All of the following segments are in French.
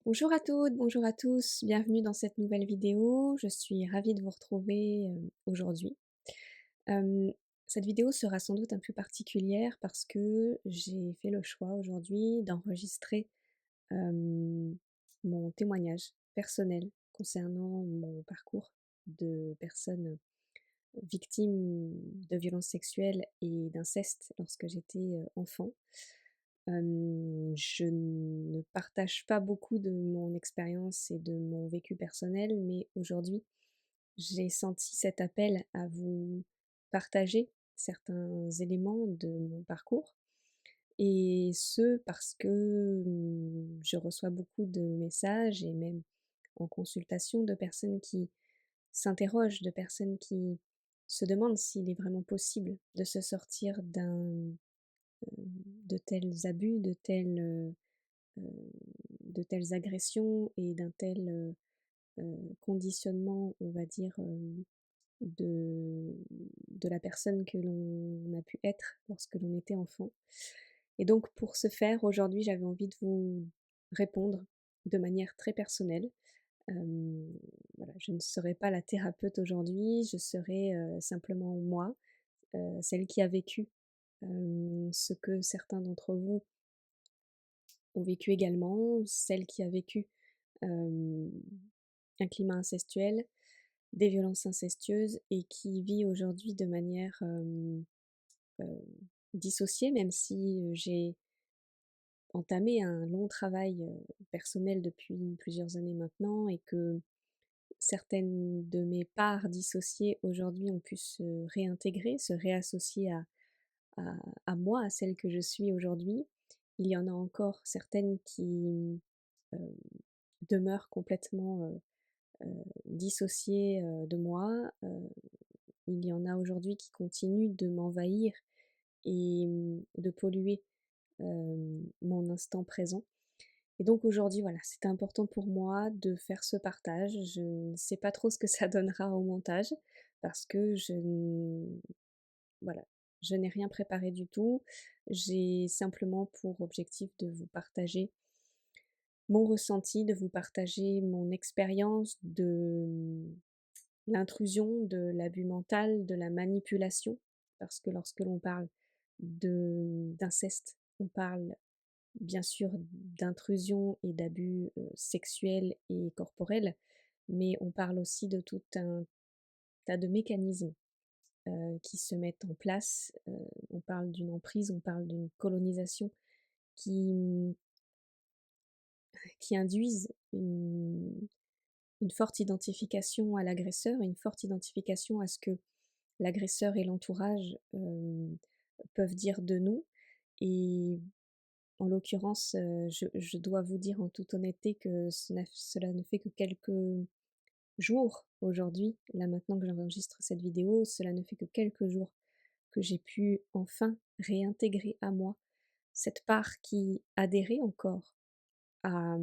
Bonjour à toutes, bonjour à tous, bienvenue dans cette nouvelle vidéo. Je suis ravie de vous retrouver aujourd'hui. Hem, Cette vidéo sera sans doute un peu particulière parce que j'ai fait le choix aujourd'hui d'enregistrer, hem, mon témoignage personnel concernant mon parcours de personne victime de violences sexuelles et d'inceste lorsque j'étais, enfant. Je ne partage pas beaucoup de mon expérience et de mon vécu personnel, mais aujourd'hui, j'ai senti cet appel à vous partager certains éléments de mon parcours et ce parce que, je reçois beaucoup de messages et même en consultation de personnes qui s'interrogent, de personnes qui se demandent s'il est vraiment possible de se sortir de tels abus, heu, de telles agressions et d'un tel, conditionnement, on va dire, de de la personne que l'on a pu être lorsque l'on était enfant. Et donc pour ce faire, aujourd'hui, j'avais envie de vous répondre de manière très personnelle. Hem, voilà, je ne serai pas la thérapeute aujourd'hui, je serai, simplement moi, celle qui a vécu, ce que certains d'entre vous ont vécu également, celle qui a vécu, hem, un climat incestuel, des violences incestueuses et qui vit aujourd'hui de manière, heu, dissociée, même si, j'ai entamé un long travail, personnel depuis plusieurs années maintenant et que certaines de mes parts dissociées aujourd'hui ont pu se réintégrer, se réassocier à à moi, à celle que je suis aujourd'hui. Il y en a encore certaines qui, heu, demeurent complètement, dissociées, de moi. Il y en a aujourd'hui qui continuent de m'envahir et de polluer, mon instant présent. Et donc aujourd'hui, voilà, c'était important pour moi de faire ce partage. Je ne sais pas trop ce que ça donnera au montage parce que voilà, je n'ai rien préparé du tout. J'ai simplement pour objectif de vous partager mon ressenti, de vous partager mon expérience de l'intrusion, de l'abus mental, de la manipulation. Parce que lorsque l'on parle d'inceste, on parle bien sûr d'intrusion et d'abus, sexuels et corporels, mais on parle aussi de tout un tas de mécanismes, qui se mettent en place. On parle d'une emprise, on parle d'une colonisation qui, qui induisent une forte identification à l'agresseur, une forte identification à ce que l'agresseur et l'entourage, peuvent dire de nous. Et en l'occurrence, je dois vous dire en toute honnêteté que cela ne fait que quelques jours aujourd'hui, là maintenant que j'enregistre cette vidéo, cela ne fait que quelques jours que j'ai pu enfin réintégrer à moi cette part qui adhérait encore à,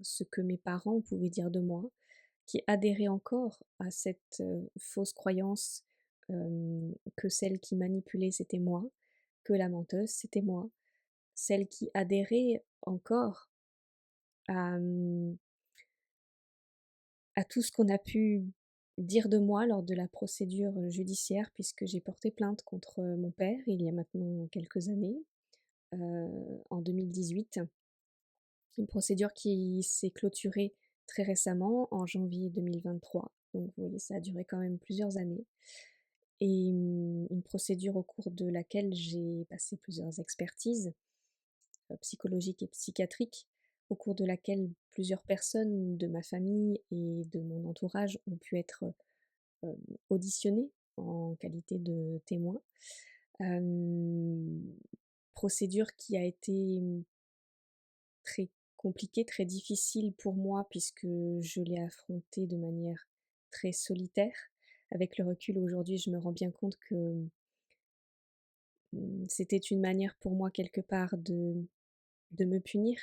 ce que mes parents pouvaient dire de moi, qui adhérait encore à cette, fausse croyance, que celle qui manipulait c'était moi, que la menteuse c'était moi, celle qui adhérait encore à, à tout ce qu'on a pu dire de moi lors de la procédure, judiciaire puisque j'ai porté plainte contre, mon père il y a maintenant quelques années, en 2018. Une procédure qui s'est clôturée très récemment, en janvier 2023. Donc vous voyez, ça a duré quand même plusieurs années et une procédure au cours de laquelle j'ai passé plusieurs expertises, psychologiques et psychiatriques, au cours de laquelle plusieurs personnes de ma famille et de mon entourage ont pu être, auditionnées en qualité de témoins. Hem, Procédure qui a été, très compliqué, très difficile pour moi puisque je l'ai affronté de manière très solitaire. Avec le recul aujourd'hui, je me rends bien compte que, c'était une manière pour moi quelque part de me punir,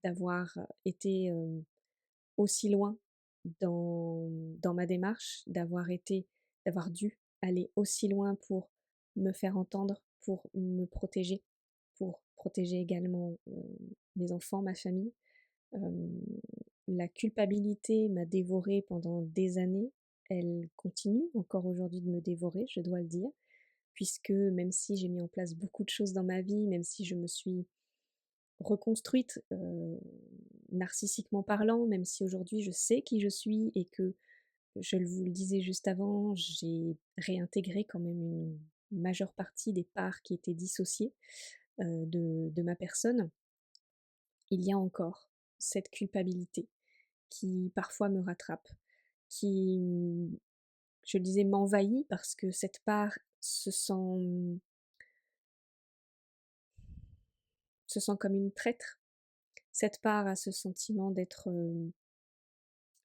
d'avoir été, aussi loin dans ma démarche, d'avoir dû aller aussi loin pour me faire entendre, pour me protéger, pour protéger également, mes enfants, ma famille. Hem, la culpabilité m'a dévorée pendant des années. Elle continue encore aujourd'hui de me dévorer, je dois le dire, puisque même si j'ai mis en place beaucoup de choses dans ma vie, même si je me suis reconstruite, narcissiquement parlant, même si aujourd'hui je sais qui je suis et que, je vous le disais juste avant, j'ai réintégré quand même une majeure partie des parts qui étaient dissociées, de ma personne. Il y a encore cette culpabilité qui parfois me rattrape, qui, je le disais, m'envahit parce que cette part se sent comme une traître. Cette part a ce sentiment d'être,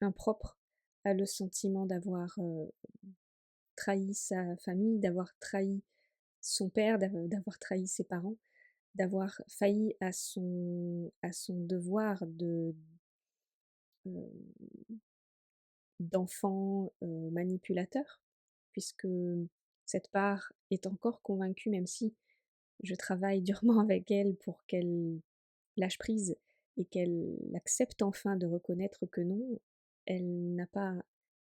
impropre, a le sentiment d'avoir, trahi sa famille, d'avoir trahi son père, d'avoir trahi ses parents, d'avoir failli à son devoir heu, d'enfant, manipulateur, puisque cette part est encore convaincue, même si je travaille durement avec elle pour qu'elle lâche prise et qu'elle accepte enfin de reconnaître que non, elle n'a pas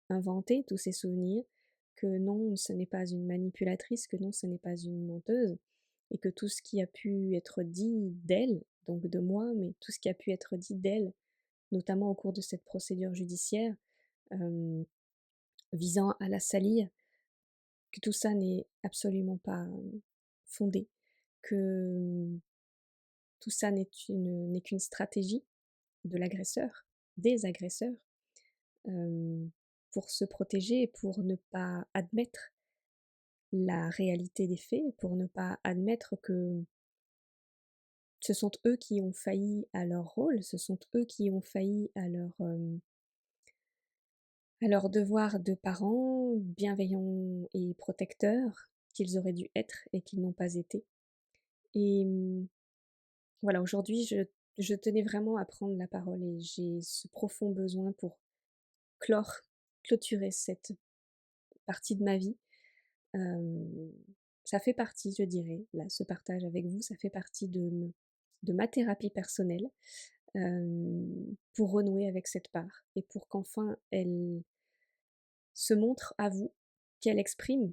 inventé tous ces souvenirs, que non, ce n'est pas une manipulatrice, que non, ce n'est pas une menteuse, et que tout ce qui a pu être dit d'elle, donc de moi, mais tout ce qui a pu être dit d'elle, notamment au cours de cette procédure judiciaire, hem, visant à la salir, que tout ça n'est absolument pas, fondé, que, tout ça n'est qu'une stratégie de l'agresseur, des agresseurs, hem, pour se protéger, pour ne pas admettre la réalité des faits, pour ne pas admettre que ce sont eux qui ont failli à leur rôle, ce sont eux qui ont failli à leur devoir de parents bienveillants et protecteurs qu'ils auraient dû être et qu'ils n'ont pas été. Et voilà, aujourd'hui, je tenais vraiment à prendre la parole et j'ai ce profond besoin pour clore, clôturer cette partie de ma vie. Hem, Ça fait partie, je dirais, là, ce partage avec vous, ça fait partie de ma thérapie personnelle, pour renouer avec cette part et pour qu'enfin elle se montre à vous, qu'elle exprime,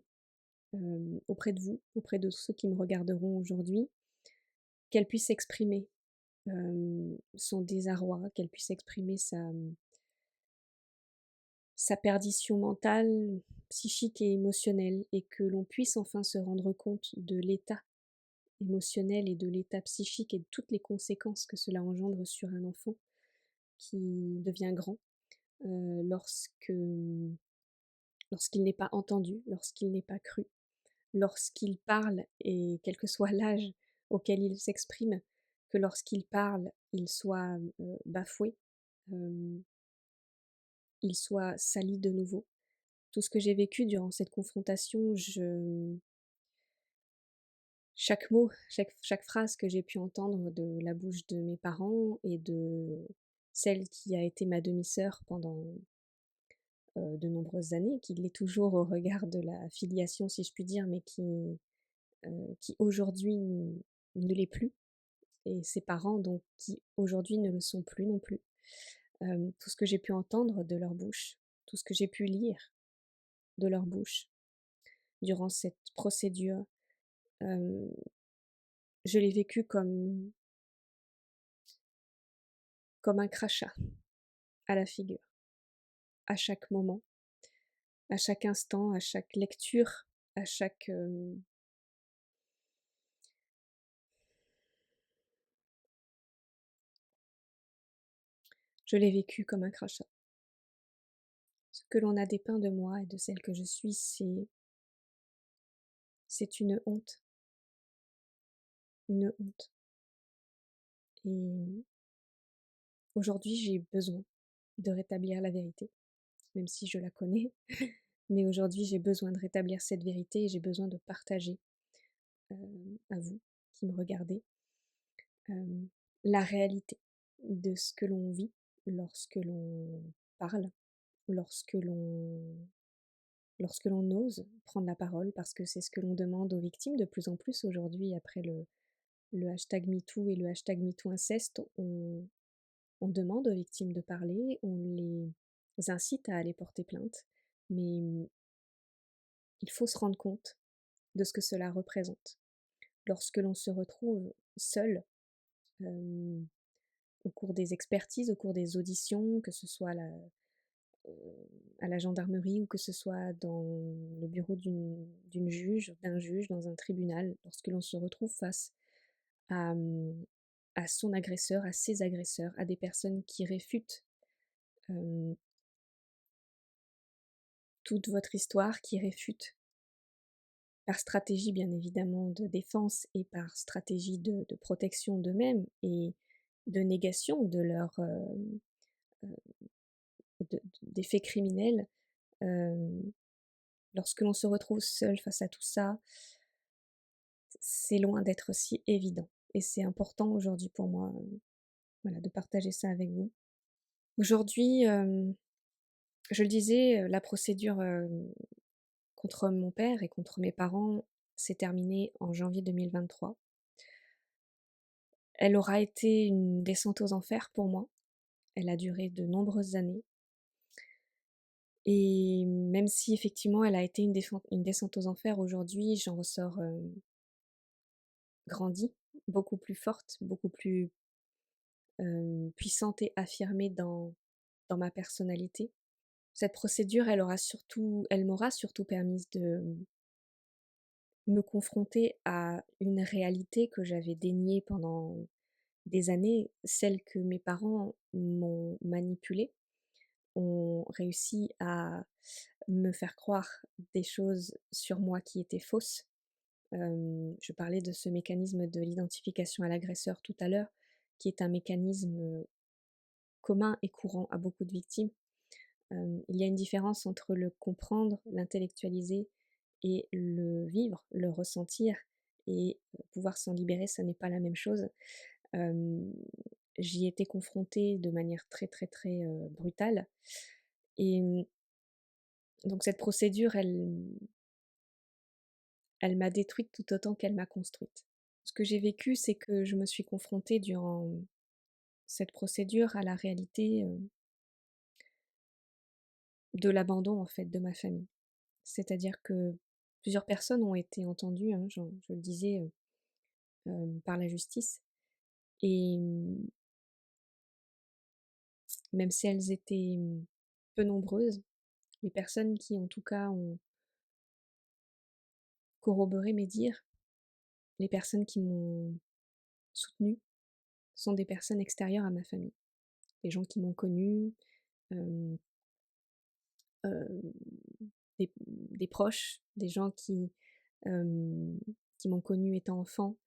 auprès de vous, auprès de tous ceux qui me regarderont aujourd'hui, qu'elle puisse exprimer, son désarroi, qu'elle puisse exprimer sa perdition mentale, psychique et émotionnelle, et que l'on puisse enfin se rendre compte de l'état émotionnel et de l'état psychique et de toutes les conséquences que cela engendre sur un enfant qui devient grand, lorsque lorsqu'il n'est pas entendu, lorsqu'il n'est pas cru, lorsqu'il parle et quel que soit l'âge auquel il s'exprime, que lorsqu'il parle, il soit, bafoué, hem, il soit sali de nouveau. Tout ce que j'ai vécu durant cette confrontation, chaque mot, chaque phrase que j'ai pu entendre de la bouche de mes parents et de celle qui a été ma demi-sœur pendant, de nombreuses années, qui l'est toujours au regard de la filiation si je puis dire, mais qui aujourd'hui ne l'est plus, et ses parents donc qui aujourd'hui ne le sont plus non plus. Tout ce que j'ai pu entendre de leur bouche, tout ce que j'ai pu lire de leur bouche durant cette procédure, hem, je l'ai vécu comme un crachat à la figure, à chaque moment, à chaque instant, à chaque lecture, à chaque, je l'ai vécu comme un crachat. Ce que l'on a dépeint de moi et de celle que je suis, c'est une honte, et aujourd'hui, j'ai besoin de rétablir la vérité, même si je la connais, mais aujourd'hui, j'ai besoin de rétablir cette vérité et j'ai besoin de partager, à vous qui me regardez, hem, la réalité de ce que l'on vit lorsque l'on parle, lorsque l'on lorsque l'on ose prendre la parole, parce que c'est ce que l'on demande aux victimes de plus en plus aujourd'hui après le hashtag #MeToo et le hashtag #MeTooInceste. On demande aux victimes de parler, on les incite à aller porter plainte, mais il faut se rendre compte de ce que cela représente. Lorsque l'on se retrouve seul, hem, au cours des expertises, au cours des auditions, que ce soit à la gendarmerie ou que ce soit dans le bureau d'une juge, d'un juge, dans un tribunal, lorsque l'on se retrouve face à, à son agresseur, à ses agresseurs, à des personnes qui réfutent, hem, toute votre histoire, qui réfutent par stratégie bien évidemment de défense et par stratégie de protection d'eux-mêmes et de négation de leur, des faits criminels, hem, lorsque l'on se retrouve seul face à tout ça, c'est loin d'être si évident et c'est important aujourd'hui pour moi, voilà, de partager ça avec vous. Aujourd'hui, je le disais, la procédure, contre mon père et contre mes parents s'est terminée en janvier 2023. Elle aura été une descente aux enfers pour moi. Elle a duré de nombreuses années et même si effectivement elle a été une descente aux enfers, aujourd'hui j'en ressors, grandie, beaucoup plus forte, beaucoup plus, puissante et affirmée dans ma personnalité. Cette procédure, elle m'aura surtout permise de me confronter à une réalité que j'avais déniée pendant des années, celle que mes parents m'ont manipulée, ont réussi à me faire croire des choses sur moi qui étaient fausses. Je parlais de ce mécanisme de l'identification à l'agresseur tout à l'heure, qui est un mécanisme, commun et courant à beaucoup de victimes. Il y a une différence entre le comprendre, l'intellectualiser et le vivre, le ressentir et pouvoir s'en libérer, ça n'est pas la même chose. Hem, J'y ai été confrontée de manière très, très, très, brutale et donc cette procédure, elle m'a détruite tout autant qu'elle m'a construite. Ce que j'ai vécu, c'est que je me suis confrontée durant cette procédure à la réalité, de l'abandon, en fait, de ma famille. C'est-à-dire que plusieurs personnes ont été entendues, hein, je le disais, par la justice et même si elles étaient, peu nombreuses, les personnes qui, en tout cas, ont corroboré mes dires, les personnes qui m'ont soutenue, sont des personnes extérieures à ma famille. Des gens qui m'ont connue, hem, hem, des proches, des gens hem, qui m'ont connue étant enfant,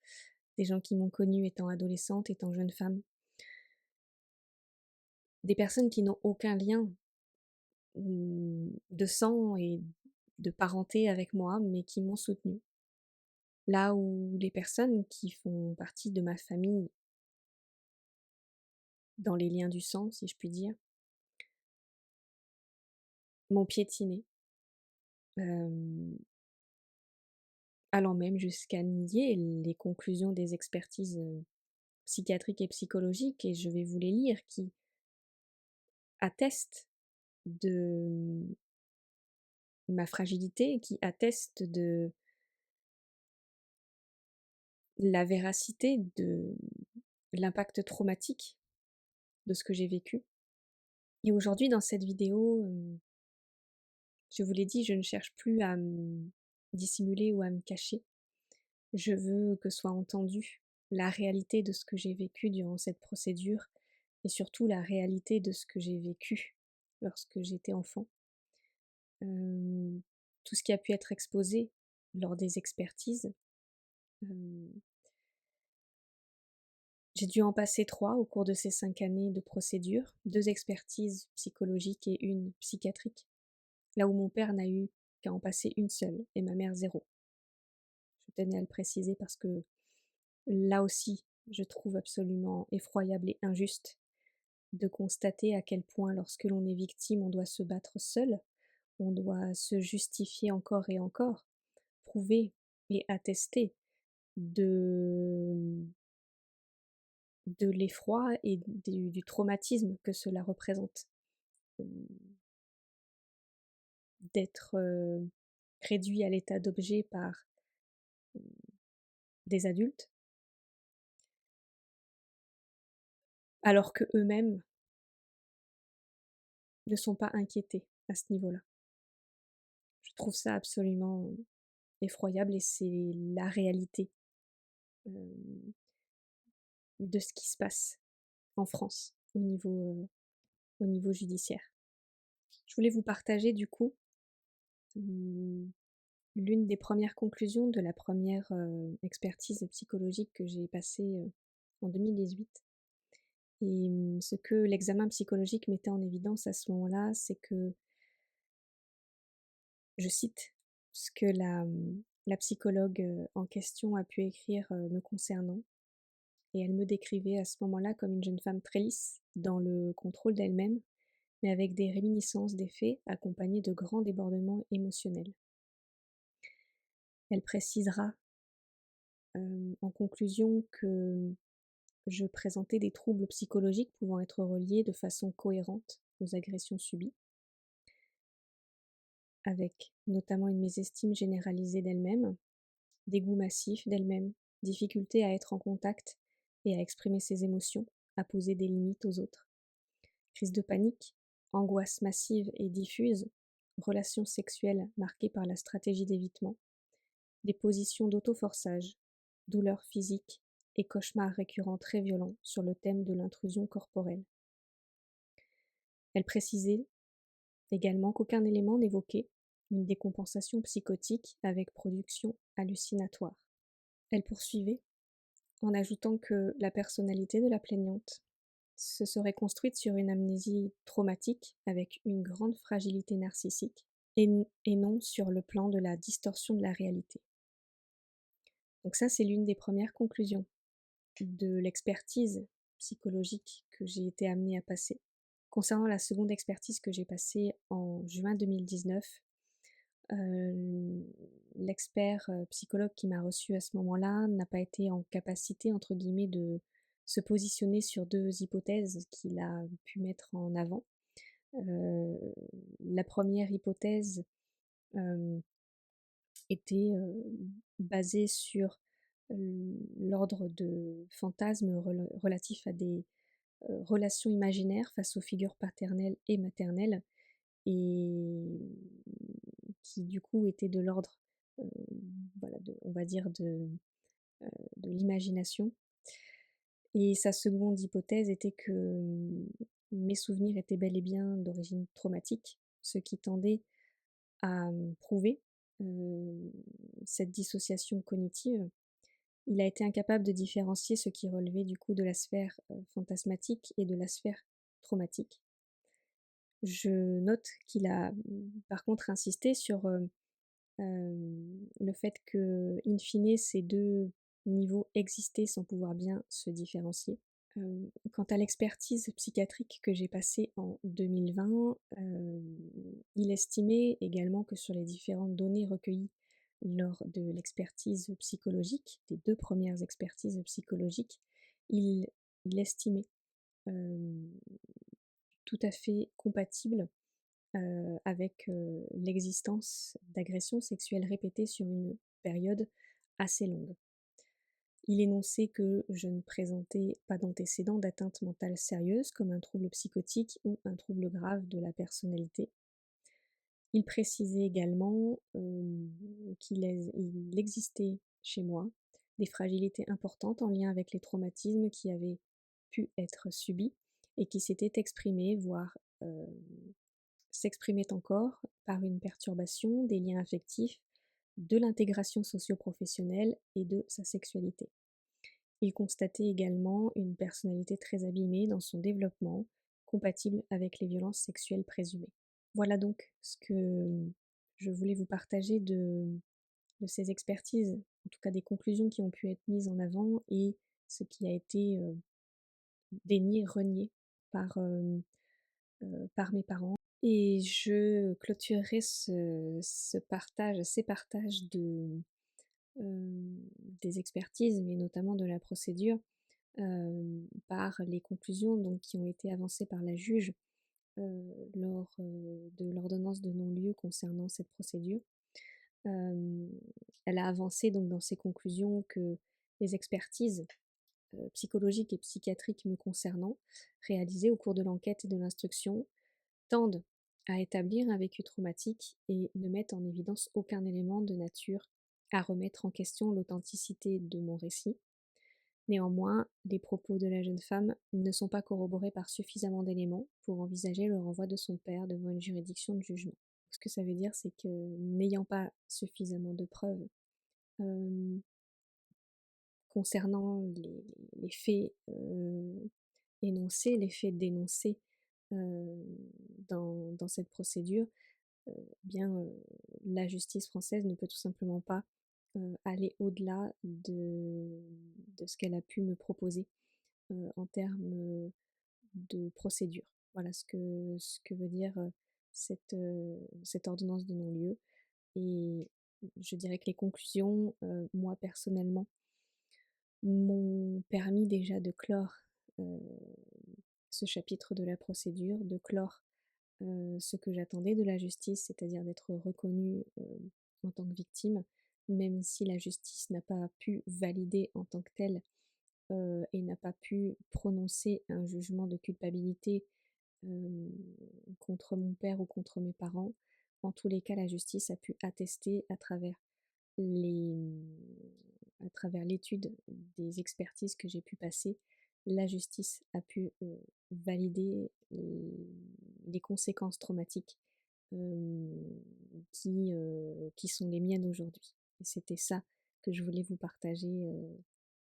des gens qui m'ont connue étant adolescente, étant jeune femme. Des personnes qui n'ont aucun lien, de sang et de parenté avec moi, mais qui m'ont soutenue. Là où les personnes qui font partie de ma famille, dans les liens du sang, si je puis dire, m'ont piétinée, hem, allant même jusqu'à nier les conclusions des expertises, psychiatriques et psychologiques et je vais vous les lire, qui attestent de ma fragilité, qui attestent de la véracité de l'impact traumatique de ce que j'ai vécu. Et aujourd'hui dans cette vidéo, je vous l'ai dit, je ne cherche plus à me dissimuler ou à me cacher. Je veux que soit entendue la réalité de ce que j'ai vécu durant cette procédure et surtout la réalité de ce que j'ai vécu lorsque j'étais enfant. Hem, Tout ce qui a pu être exposé lors des expertises, hem, j'ai dû en passer 3 au cours de ces 5 années de procédure, 2 expertises psychologiques et une psychiatrique, là où mon père n'a eu qu'à en passer une seule et ma mère 0. Je tenais à le préciser parce que là aussi, je trouve absolument effroyable et injuste de constater à quel point lorsque l'on est victime, on doit se battre seul, on doit se justifier encore et encore, prouver et attester de de l'effroi et du traumatisme que cela représente. Hem, D'être, réduit à l'état d'objet par, mmh, des adultes, alors qu'eux-mêmes ne sont pas inquiétés à ce niveau-là. Je trouve ça absolument effroyable et c'est la réalité, hem, de ce qui se passe en France au niveau judiciaire. Je voulais vous partager du coup, mmh, l'une des premières conclusions de la première expertise psychologique que j'ai passée, en 2018 et ce que l'examen psychologique mettait en évidence à ce moment-là, c'est que, je cite, ce que la psychologue, en question a pu écrire, me concernant et elle me décrivait à ce moment-là comme une jeune femme très lisse dans le contrôle d'elle-même, mais avec des réminiscences des faits accompagnés de grands débordements émotionnels. Elle précisera, en conclusion que je présentais des troubles psychologiques pouvant être reliés de façon cohérente aux agressions subies, avec notamment une mésestime généralisée d'elle-même, dégoût massif d'elle-même, difficulté à être en contact et à exprimer ses émotions, à poser des limites aux autres, crise de panique, angoisse massive et diffuse, relations sexuelles marquées par la stratégie d'évitement, des positions d'auto-forçage, douleurs physiques et cauchemars récurrents très violents sur le thème de l'intrusion corporelle. Elle précisait également qu'aucun élément n'évoquait une décompensation psychotique avec production hallucinatoire. Elle poursuivait en ajoutant que la personnalité de la plaignante se serait construite sur une amnésie traumatique avec une grande fragilité narcissique et non sur le plan de la distorsion de la réalité. Donc ça, c'est l'une des premières conclusions de l'expertise psychologique que j'ai été amenée à passer. Concernant la seconde expertise que j'ai passée en juin 2019, l'expert, psychologue qui m'a reçue à ce moment-là n'a pas été en capacité, entre guillemets, de se positionner sur 2 hypothèses qu'il a pu mettre en avant. Heu, la première hypothèse, hem, était, basée sur, l'ordre de fantasmes relatifs à des, relations imaginaires face aux figures paternelles et maternelles et qui du coup étaient de l'ordre, heu, voilà, on va dire de l'imagination. Et sa seconde hypothèse était que mes souvenirs étaient bel et bien d'origine traumatique, ce qui tendait à prouver euh, cette dissociation cognitive. Il a été incapable de différencier ce qui relevait du coup de la sphère fantasmatique et de la sphère traumatique. Je note qu'il a par contre insisté sur le fait que, in fine, ces 2 niveaux existaient sans pouvoir bien se différencier. Quant à l'expertise psychiatrique que j'ai passée en 2020, il estimait également que sur les différentes données recueillies lors de l'expertise psychologique, des 2 premières expertises psychologiques, il estimait, hem, tout à fait compatible avec, l'existence d'agressions sexuelles répétées sur une période assez longue. Il énonçait que je ne présentais pas d'antécédents d'atteinte mentale sérieuse comme un trouble psychotique ou un trouble grave de la personnalité. Il précisait également, il existait chez moi des fragilités importantes en lien avec les traumatismes qui avaient pu être subis et qui s'étaient exprimés, voire, s'exprimait encore par une perturbation des liens affectifs, de l'intégration socio-professionnelle et de sa sexualité. Il constatait également une personnalité très abîmée dans son développement, compatible avec les violences sexuelles présumées. Voilà donc ce que je voulais vous partager de ces expertises, en tout cas des conclusions qui ont pu être mises en avant et ce qui a été dénié, renié par, par mes parents. Et je clôturerai ces partages des expertises, mais notamment de la procédure, par les conclusions donc qui ont été avancées par la juge, lors, de l'ordonnance de non-lieu concernant cette procédure. Hem, Elle a avancé donc dans ses conclusions que les expertises, psychologiques et psychiatriques me concernant, réalisées au cours de l'enquête et de l'instruction, tendent à établir un vécu traumatique et ne mettent en évidence aucun élément de nature à remettre en question l'authenticité de mon récit. Néanmoins, les propos de la jeune femme ne sont pas corroborés par suffisamment d'éléments pour envisager le renvoi de son père devant une juridiction de jugement. Ce que ça veut dire, c'est que n'ayant pas suffisamment de preuves, hem, concernant les faits, énoncés, les faits dénoncés, heu, dans cette procédure, bien, la justice française ne peut tout simplement pas, aller au-delà de ce qu'elle a pu me proposer, en termes, de procédure. Voilà ce que veut dire, cette ordonnance de non-lieu et je dirais que les conclusions, moi personnellement, m'ont permis déjà de clore, heu, ce chapitre de la procédure, de clore, ce que j'attendais de la justice, c'est-à-dire d'être reconnue, en tant que victime, même si la justice n'a pas pu valider en tant que telle, et n'a pas pu prononcer un jugement de culpabilité, hem, contre mon père ou contre mes parents. En tous les cas, la justice a pu attester les, à travers l'étude des expertises que j'ai pu passer, la justice a pu, valider les conséquences traumatiques, hem, qui sont les miennes aujourd'hui. Et c'était ça que je voulais vous partager,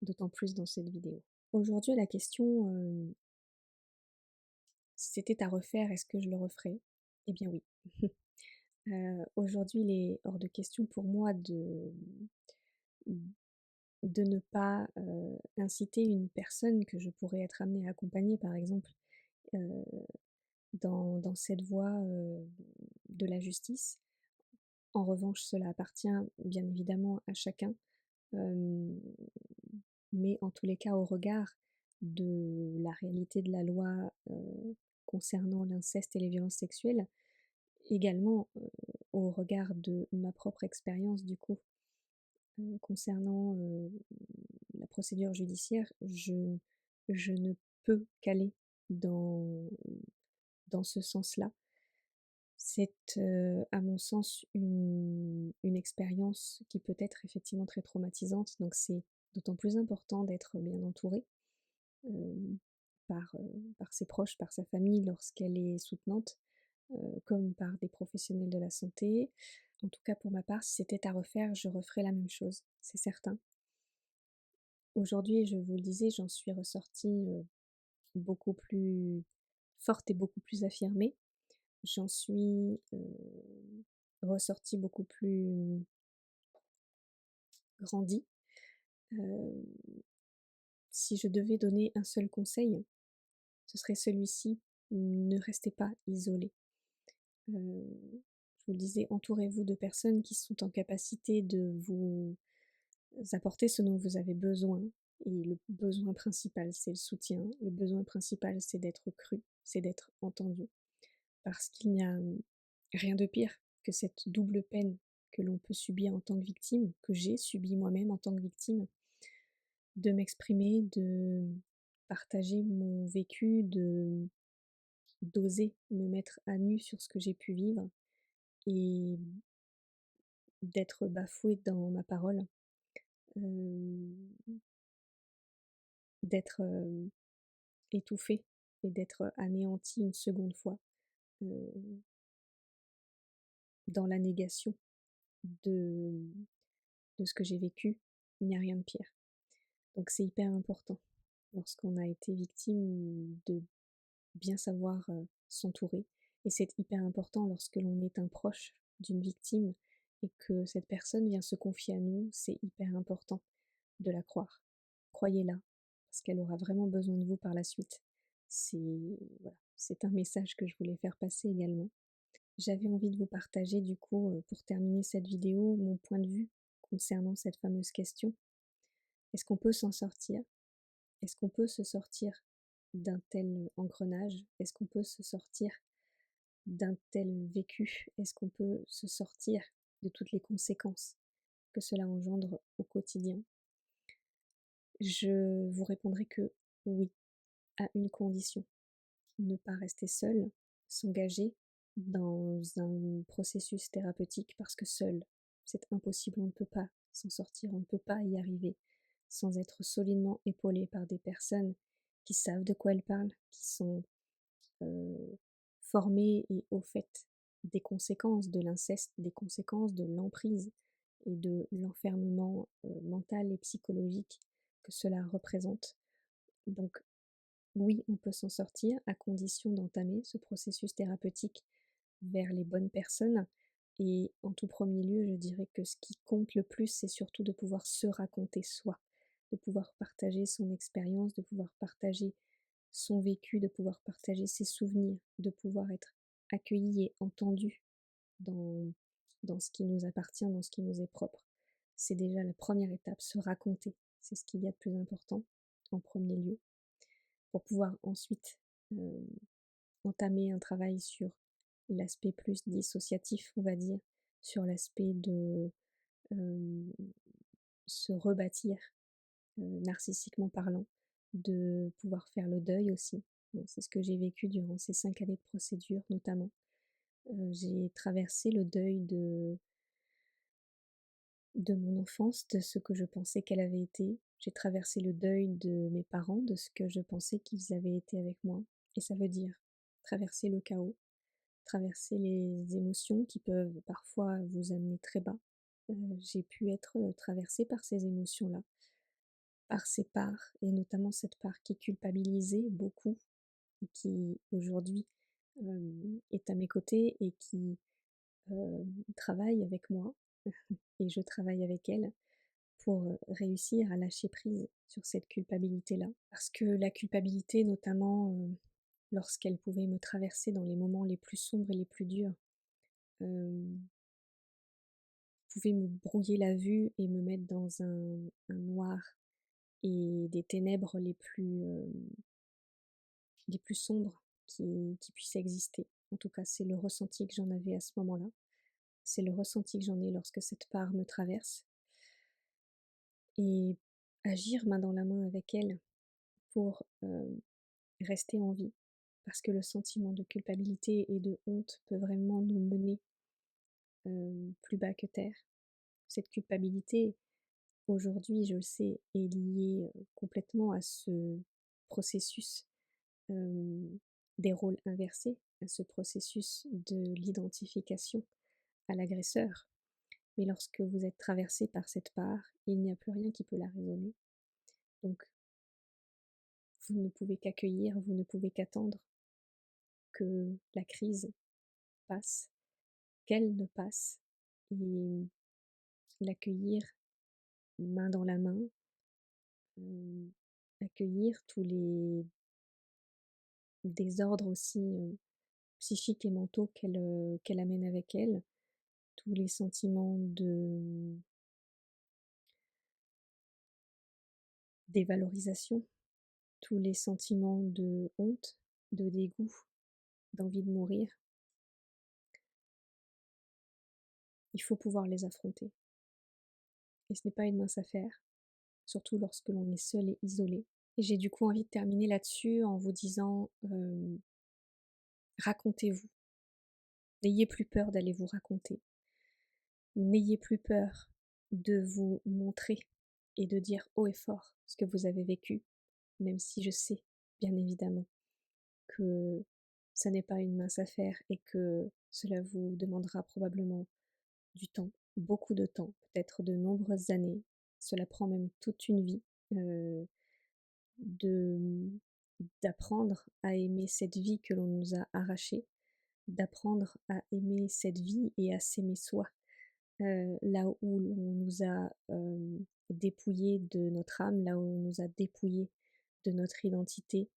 d'autant plus dans cette vidéo. Aujourd'hui, la question, si c'était à refaire, est-ce que je le referais? Eh bien oui. Aujourd'hui, il est hors de question pour moi de ne pas, inciter une personne que je pourrais être amenée à accompagner, par exemple, heu, dans cette voie, de la justice. En revanche, cela appartient bien évidemment à chacun, hem, mais en tous les cas, au regard de la réalité de la loi, concernant l'inceste et les violences sexuelles, également, au regard de ma propre expérience du coup, concernant, la procédure judiciaire, je ne peux qu'aller dans ce sens-là. C'est, à mon sens, une expérience qui peut être effectivement très traumatisante, donc c'est d'autant plus important d'être bien entouré, hem, par ses proches, par sa famille lorsqu'elle est soutenante, comme par des professionnels de la santé. En tout cas pour ma part, si c'était à refaire, je referais la même chose, c'est certain. Aujourd'hui, je vous le disais, j'en suis ressortie, beaucoup plus forte et beaucoup plus affirmée. J'en suis, ressortie beaucoup plus grandie. Heu, Si je devais donner un seul conseil, ce serait celui-ci: ne restez pas isolés. Je vous le disais, entourez-vous de personnes qui sont en capacité de vous apporter ce dont vous avez besoin et le besoin principal, c'est le soutien. Le besoin principal, c'est d'être cru, c'est d'être entendu. Parce qu'il n'y a, rien de pire que cette double peine que l'on peut subir en tant que victime, que j'ai subie moi-même en tant que victime, de m'exprimer, de partager mon vécu, de d'oser me mettre à nu sur ce que j'ai pu vivre et d'être bafouée dans ma parole, hem, d'être, étouffée et d'être anéantie une seconde fois, heu, dans la négation de ce que j'ai vécu. Il n'y a rien de pire. Donc c'est hyper important, lorsqu'on a été victime, de bien savoir, s'entourer et c'est hyper important lorsque l'on est un proche d'une victime et que cette personne vient se confier à nous, c'est hyper important de la croire. Croyez-la, parce qu'elle aura vraiment besoin de vous par la suite. C'est voilà, c'est un message que je voulais faire passer également. J'avais envie de vous partager du coup, pour terminer cette vidéo, mon point de vue concernant cette fameuse question. Est-ce qu'on peut s'en sortir? Est-ce qu'on peut se sortir d'un tel engrenage? Est-ce qu'on peut se sortir d'un tel vécu? Est-ce qu'on peut se sortir de toutes les conséquences que cela engendre au quotidien? Je vous répondrai que oui, à une condition: ne pas rester seul, s'engager dans un processus thérapeutique parce que seul, c'est impossible, on ne peut pas s'en sortir, on ne peut pas y arriver sans être solidement épaulé par des personnes qui savent de quoi elles parlent, qui sont formées et au fait des conséquences de l'inceste, des conséquences de l'emprise et de l'enfermement mental et psychologique que cela représente. Donc oui, on peut s'en sortir à condition d'entamer ce processus thérapeutique vers les bonnes personnes. Et en tout premier lieu, je dirais que ce qui compte le plus, c'est surtout de pouvoir se raconter soi, de pouvoir partager son expérience, de pouvoir partager son vécu, de pouvoir partager ses souvenirs, de pouvoir être accueilli et entendu dans, dans ce qui nous appartient, dans ce qui nous est propre. C'est déjà la première étape, se raconter. C'est ce qu'il y a de plus important en premier lieu, pour pouvoir ensuite euh, entamer un travail sur l'aspect plus dissociatif, on va dire, sur l'aspect de euh, se rebâtir narcissiquement parlant, de pouvoir faire le deuil aussi. Bon, c'est ce que j'ai vécu durant ces 5 années de procédure notamment. J'ai traversé le deuil de mon enfance, de ce que je pensais qu'elle avait été. J'ai traversé le deuil de mes parents, de ce que je pensais qu'ils avaient été avec moi. Et ça veut dire traverser le chaos, traverser les émotions qui peuvent parfois vous amener très bas. J'ai pu être traversée par ces émotions-là, par ces parts, et notamment cette part qui culpabilisait beaucoup et qui aujourd'hui est à mes côtés et qui travaille avec moi et je travaille avec elle pour réussir à lâcher prise sur cette culpabilité-là. Parce que la culpabilité, notamment lorsqu'elle pouvait me traverser dans les moments les plus sombres et les plus durs, euh, pouvait me brouiller la vue et me mettre dans un noir et des ténèbres les plus sombres qui puissent exister. En tout cas, c'est le ressenti que j'en avais à ce moment-là. C'est le ressenti que j'en ai lorsque cette part me traverse. Et agir main dans la main avec elle pour rester en vie. Parce que le sentiment de culpabilité et de honte peut vraiment nous mener plus bas que terre. Cette culpabilité, aujourd'hui, je le sais, est liée complètement à ce processus des rôles inversés, à ce processus de l'identification à l'agresseur. Mais lorsque vous êtes traversé par cette part, il n'y a plus rien qui peut la raisonner. Donc, vous ne pouvez qu'accueillir, vous ne pouvez qu'attendre que la crise passe, qu'elle ne passe, et l'accueillir main dans la main, euh, accueillir tous les désordres aussi psychiques et mentaux qu'elle amène avec elle, tous les sentiments de dévalorisation, tous les sentiments de honte, de dégoût, d'envie de mourir. Il faut pouvoir les affronter. Et ce n'est pas une mince affaire, surtout lorsque l'on est seul et isolé. Et j'ai du coup envie de terminer là-dessus en vous disant racontez-vous. N'ayez plus peur d'aller vous raconter. N'ayez plus peur de vous montrer et de dire haut et fort ce que vous avez vécu, même si je sais, bien évidemment, que ça n'est pas une mince affaire et que cela vous demandera probablement du temps, beaucoup de temps, peut-être de nombreuses années. Cela prend même toute une vie de d'apprendre à aimer cette vie que l'on nous a arrachée, d'apprendre à aimer cette vie et à s'aimer soi. Là où l'on nous a dépouillé de notre âme, là où on nous a dépouillé de notre identité,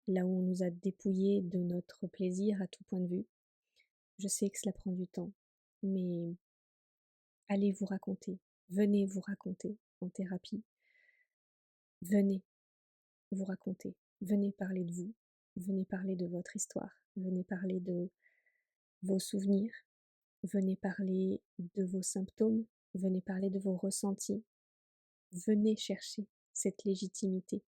là où on nous a dépouillé de notre plaisir à tout point de vue. Je sais que cela prend du temps, mais allez vous raconter, venez vous raconter en thérapie, venez, vous raconter. Venez parler de vous, venez parler de votre histoire, venez parler de vos souvenirs, venez parler de vos symptômes, venez parler de vos ressentis, venez chercher cette légitimité.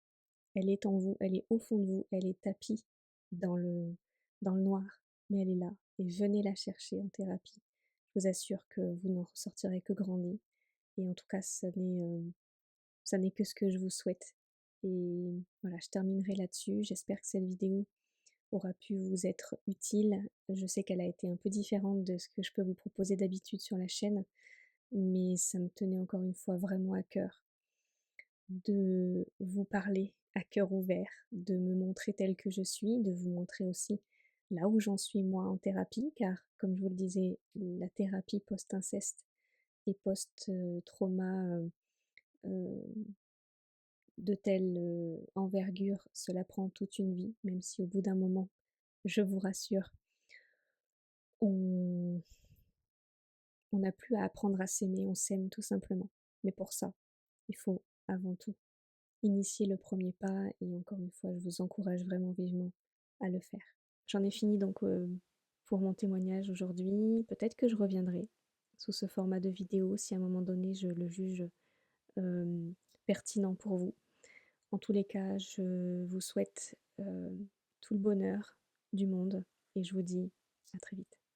Elle est en vous, elle est au fond de vous, elle est tapie dans le noir, mais elle est là et venez la chercher en thérapie. Je vous assure que vous n'en ressortirez que grandi et en tout cas ça n'est que ce que je vous souhaite. Et voilà, je terminerai là-dessus. J'espère que cette vidéo aura pu vous être utile. Je sais qu'elle a été un peu différente de ce que je peux vous proposer d'habitude sur la chaîne, mais ça me tenait encore une fois vraiment à cœur de vous parler à cœur ouvert, de me montrer telle que je suis, de vous montrer aussi là où j'en suis moi en thérapie, car comme je vous le disais, la thérapie post-inceste et post-trauma de telle envergure, cela prend toute une vie, même si au bout d'un moment, je vous rassure, on on n'a plus à apprendre à s'aimer, on s'aime tout simplement. Mais pour ça, il faut avant tout initier le premier pas et encore une fois, je vous encourage vraiment vivement à le faire. J'en ai fini donc pour mon témoignage aujourd'hui. Peut-être que je reviendrai sous ce format de vidéo si à un moment donné je le juge euh, pertinent pour vous. En tous les cas, je vous souhaite tout le bonheur du monde et je vous dis à très vite.